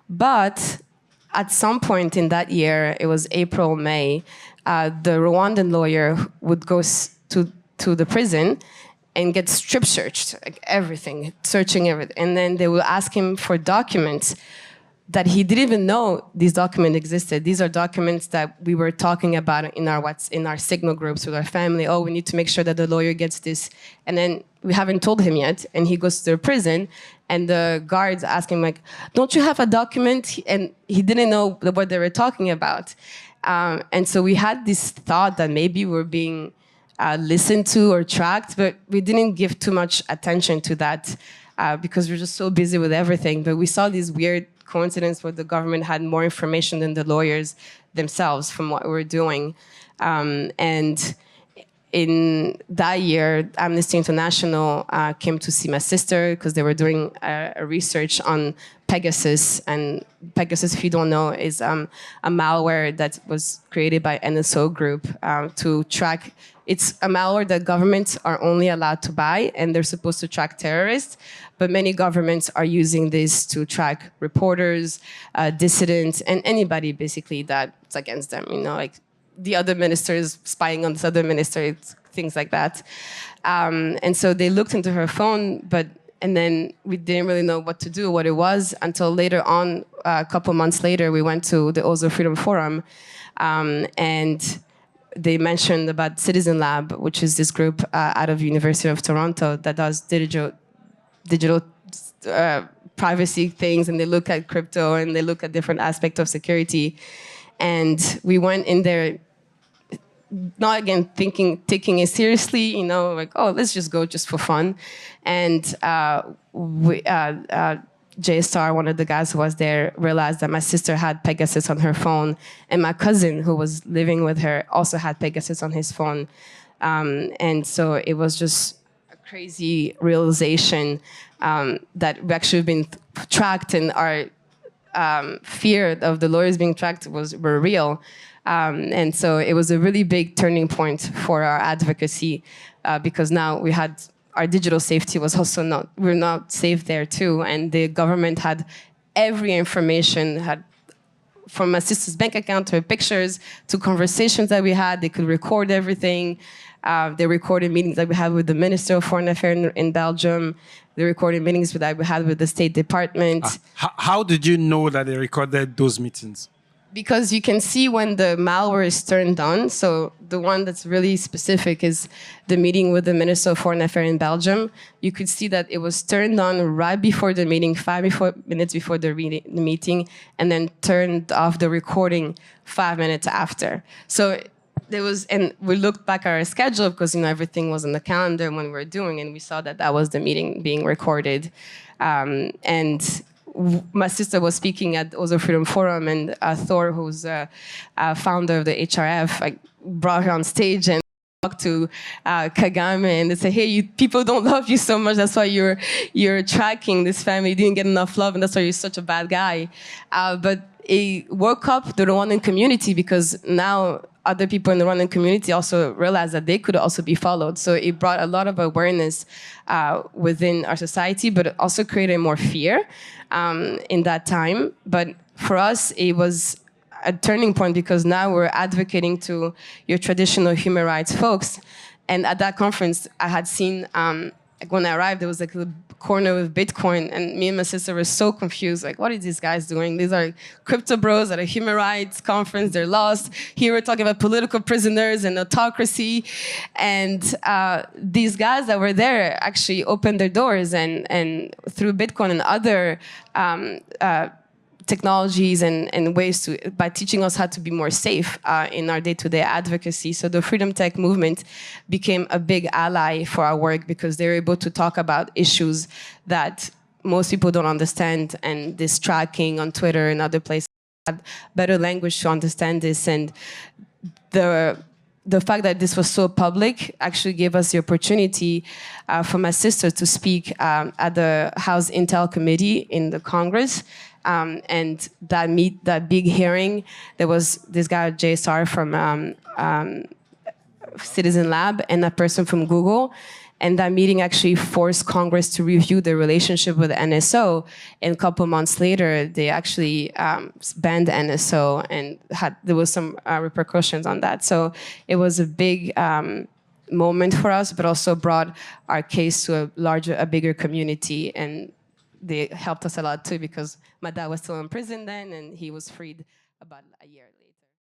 But at some point in that year, it was April, May, the Rwandan lawyer would go to the prison and get strip searched, like everything, searching everything. And then they will ask him for documents that he didn't even know these documents existed. These are documents that we were talking about in our Signal groups with our family. Oh, we need to make sure that the lawyer gets this. And then we haven't told him yet. And he goes to the prison and the guards ask him like, don't you have a document? And he didn't know what they were talking about. And so we had this thought that maybe we're being listened to or tracked, but we didn't give too much attention to that because we're just so busy with everything. But we saw these weird coincidence where the government had more information than the lawyers themselves from what we were doing. And in that year, Amnesty International came to see my sister because they were doing a research on Pegasus. And Pegasus, if you don't know, is a malware that was created by NSO Group to track. It's a malware that governments are only allowed to buy, and they're supposed to track terrorists. But many governments are using this to track reporters, dissidents, and anybody basically that's against them. You know, like the other ministers spying on this other minister, things like that. And so they looked into her phone, and then we didn't really know what to do, what it was, until later on, a couple months later, we went to the Oslo Freedom Forum, and they mentioned about Citizen Lab, which is this group out of University of Toronto that does digital privacy things, and they look at crypto and they look at different aspects of security. And we went in there, not again taking it seriously, you know, like, oh, let's just go just for fun. And JSR, one of the guys who was there, realized that my sister had Pegasus on her phone, and my cousin, who was living with her, also had Pegasus on his phone. And so it was just a crazy realization that we actually been tracked, and our fear of the lawyers being tracked were real. And so it was a really big turning point for our advocacy because now we had our digital safety was also we're not safe there too. And the government had every information, had from my sister's bank account to her pictures to conversations that we had. They could record everything. They recorded meetings that we had with the Minister of Foreign Affairs in Belgium. They recorded meetings that we had with the State Department. How did you know that they recorded those meetings? Because you can see when the malware is turned on. So the one that's really specific is the meeting with the Minister of Foreign Affairs in Belgium. You could see that it was turned on right before the meeting, 5 minutes before the meeting, and then turned off the recording 5 minutes after. So there was, and we looked back at our schedule because, you know, everything was on the calendar when we were doing, and we saw that that was the meeting being recorded. And my sister was speaking at the Oslo Freedom Forum, and Thor, who's a founder of the HRF, like, brought her on stage and talked to Kagame, and they said, hey, people don't love you so much, that's why you're tracking this family, you didn't get enough love, and that's why you're such a bad guy. But it woke up the Rwandan community, because now other people in the Rwandan community also realized that they could also be followed. So it brought a lot of awareness within our society, but it also created more fear in that time. But for us, it was a turning point, because now we're advocating to your traditional human rights folks. And at that conference, I had seen, like when I arrived, there was like a corner with Bitcoin, and me and my sister were so confused, like, what are these guys doing? These are crypto bros at a human rights conference, they're lost. Here we're talking about political prisoners and autocracy. And these guys that were there actually opened their doors, and through Bitcoin and other technologies and ways to, by teaching us how to be more safe in our day-to-day advocacy. So the Freedom Tech movement became a big ally for our work, because they were able to talk about issues that most people don't understand, and this tracking on Twitter and other places had better language to understand this. And the fact that this was so public actually gave us the opportunity for my sister to speak at the House Intel Committee in the Congress. And that big hearing, there was this guy, JSR from Citizen Lab, and a person from Google. And that meeting actually forced Congress to review the relationship with the NSO. And a couple months later, they actually banned the NSO, and there was some repercussions on that. So it was a big moment for us, but also brought our case to a bigger community. And they helped us a lot too, because my dad was still in prison then, and he was freed about a year later.